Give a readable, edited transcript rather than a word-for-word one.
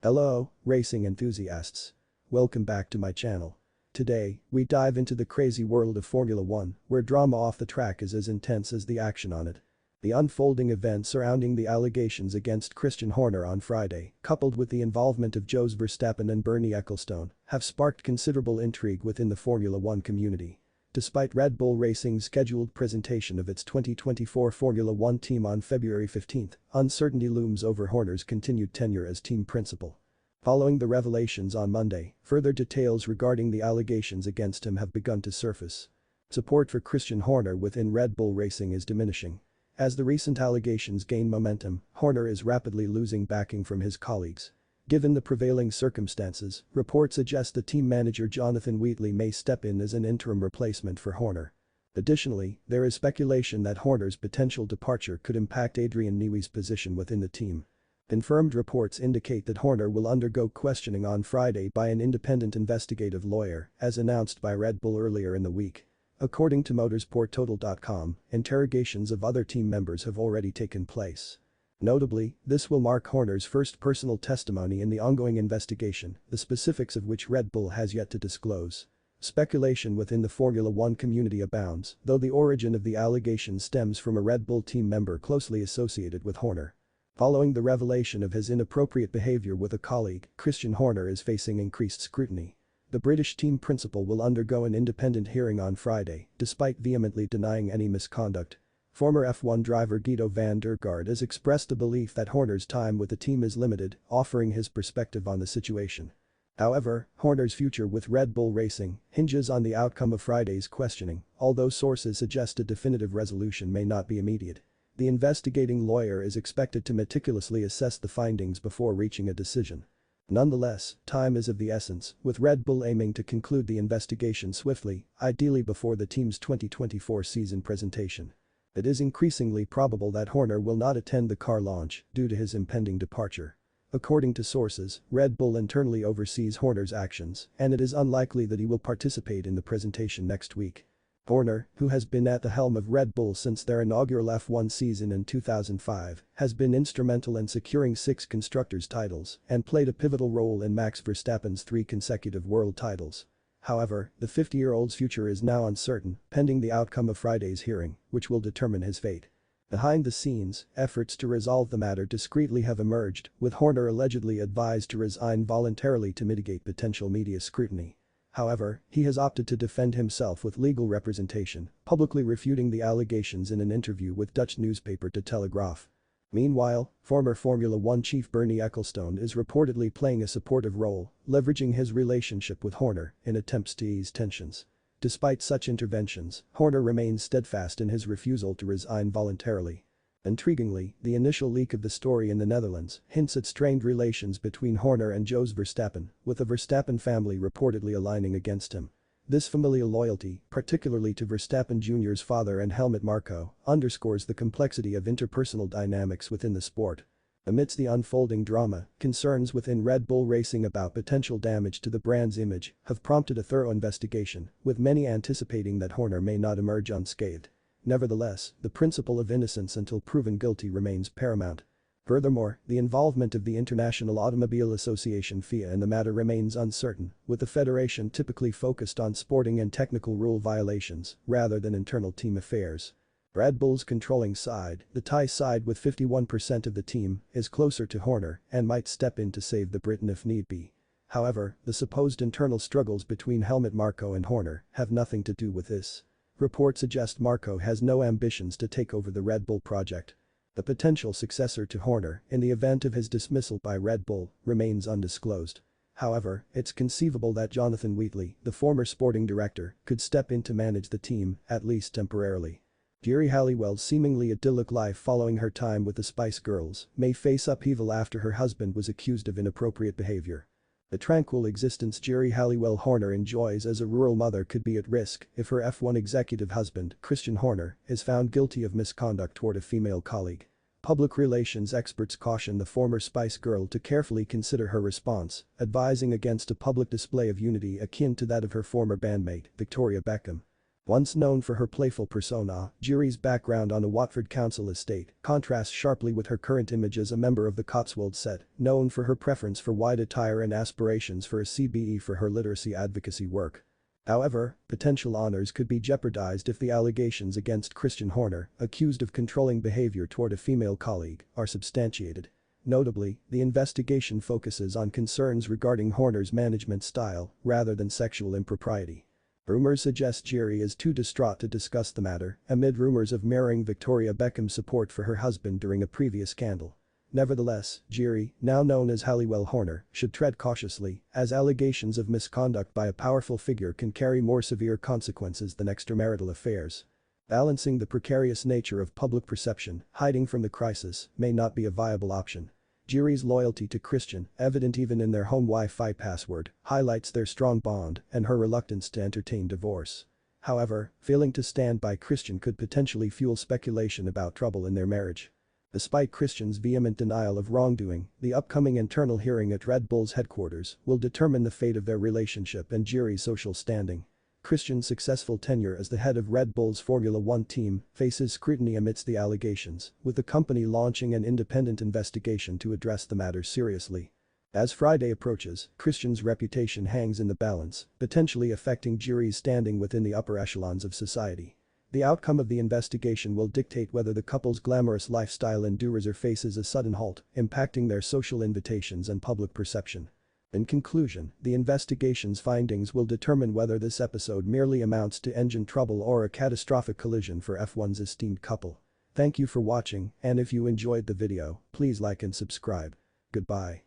Hello, racing enthusiasts. Welcome back to my channel. Today, we dive into the crazy world of Formula 1, where drama off the track is as intense as the action on it. The unfolding events surrounding the allegations against Christian Horner on Friday, coupled with the involvement of Jos Verstappen and Bernie Ecclestone, have sparked considerable intrigue within the Formula 1 community. Despite Red Bull Racing's scheduled presentation of its 2024 Formula 1 team on February 15, uncertainty looms over Horner's continued tenure as team principal. Following the revelations on Monday, further details regarding the allegations against him have begun to surface. Support for Christian Horner within Red Bull Racing is diminishing. As the recent allegations gain momentum, Horner is rapidly losing backing from his colleagues. Given the prevailing circumstances, reports suggest the team manager Jonathan Wheatley may step in as an interim replacement for Horner. Additionally, there is speculation that Horner's potential departure could impact Adrian Newey's position within the team. Confirmed reports indicate that Horner will undergo questioning on Friday by an independent investigative lawyer, as announced by Red Bull earlier in the week. According to motorsporttotal.com, interrogations of other team members have already taken place. Notably, this will mark Horner's first personal testimony in the ongoing investigation, the specifics of which Red Bull has yet to disclose. Speculation within the Formula 1 community abounds, though the origin of the allegation stems from a Red Bull team member closely associated with Horner. Following the revelation of his inappropriate behavior with a colleague, Christian Horner is facing increased scrutiny. The British team principal will undergo an independent hearing on Friday, despite vehemently denying any misconduct. Former F1 driver Guido van der Garde has expressed the belief that Horner's time with the team is limited, offering his perspective on the situation. However, Horner's future with Red Bull Racing hinges on the outcome of Friday's questioning, although sources suggest a definitive resolution may not be immediate. The investigating lawyer is expected to meticulously assess the findings before reaching a decision. Nonetheless, time is of the essence, with Red Bull aiming to conclude the investigation swiftly, ideally before the team's 2024 season presentation. It is increasingly probable that Horner will not attend the car launch due to his impending departure. According to sources, Red Bull internally oversees Horner's actions, and it is unlikely that he will participate in the presentation next week. Horner, who has been at the helm of Red Bull since their inaugural F1 season in 2005, has been instrumental in securing 6 constructors' titles and played a pivotal role in Max Verstappen's 3 consecutive world titles. However, the 50-year-old's future is now uncertain, pending the outcome of Friday's hearing, which will determine his fate. Behind the scenes, efforts to resolve the matter discreetly have emerged, with Horner allegedly advised to resign voluntarily to mitigate potential media scrutiny. However, he has opted to defend himself with legal representation, publicly refuting the allegations in an interview with Dutch newspaper De Telegraaf. Meanwhile, former Formula 1 chief Bernie Ecclestone is reportedly playing a supportive role, leveraging his relationship with Horner in attempts to ease tensions. Despite such interventions, Horner remains steadfast in his refusal to resign voluntarily. Intriguingly, the initial leak of the story in the Netherlands hints at strained relations between Horner and Jos Verstappen, with the Verstappen family reportedly aligning against him. This familial loyalty, particularly to Verstappen Jr.'s father and Helmut Marko, underscores the complexity of interpersonal dynamics within the sport. Amidst the unfolding drama, concerns within Red Bull Racing about potential damage to the brand's image have prompted a thorough investigation, with many anticipating that Horner may not emerge unscathed. Nevertheless, the principle of innocence until proven guilty remains paramount. Furthermore, the involvement of the International Automobile Association (FIA) in the matter remains uncertain, with the federation typically focused on sporting and technical rule violations rather than internal team affairs. Red Bull's controlling side, the Thai side with 51% of the team, is closer to Horner and might step in to save the Briton if need be. However, the supposed internal struggles between Helmut Marko and Horner have nothing to do with this. Reports suggest Marko has no ambitions to take over the Red Bull project. The potential successor to Horner, in the event of his dismissal by Red Bull, remains undisclosed. However, it's conceivable that Jonathan Wheatley, the former sporting director, could step in to manage the team, at least temporarily. Geri Halliwell's seemingly idyllic life following her time with the Spice Girls may face upheaval after her husband was accused of inappropriate behavior. The tranquil existence Geri Halliwell Horner enjoys as a rural mother could be at risk if her F1 executive husband, Christian Horner, is found guilty of misconduct toward a female colleague. Public relations experts caution the former Spice Girl to carefully consider her response, advising against a public display of unity akin to that of her former bandmate, Victoria Beckham. Once known for her playful persona, Geri's background on a Watford council estate contrasts sharply with her current image as a member of the Cotswold set, known for her preference for wide attire and aspirations for a CBE for her literacy advocacy work. However, potential honors could be jeopardized if the allegations against Christian Horner, accused of controlling behavior toward a female colleague, are substantiated. Notably, the investigation focuses on concerns regarding Horner's management style rather than sexual impropriety. Rumors suggest Geri is too distraught to discuss the matter, amid rumors of mirroring Victoria Beckham's support for her husband during a previous scandal. Nevertheless, Geri, now known as Halliwell Horner, should tread cautiously, as allegations of misconduct by a powerful figure can carry more severe consequences than extramarital affairs. Balancing the precarious nature of public perception, hiding from the crisis, may not be a viable option. Geri's loyalty to Christian, evident even in their home Wi-Fi password, highlights their strong bond and her reluctance to entertain divorce. However, failing to stand by Christian could potentially fuel speculation about trouble in their marriage. Despite Christian's vehement denial of wrongdoing, the upcoming internal hearing at Red Bull's headquarters will determine the fate of their relationship and Geri's social standing. Christian's successful tenure as the head of Red Bull's Formula One team faces scrutiny amidst the allegations, with the company launching an independent investigation to address the matter seriously. As Friday approaches, Christian's reputation hangs in the balance, potentially affecting Geri's standing within the upper echelons of society. The outcome of the investigation will dictate whether the couple's glamorous lifestyle endures or faces a sudden halt, impacting their social invitations and public perception. In conclusion, the investigation's findings will determine whether this episode merely amounts to engine trouble or a catastrophic collision for F1's esteemed couple. Thank you for watching, and if you enjoyed the video, please like and subscribe. Goodbye.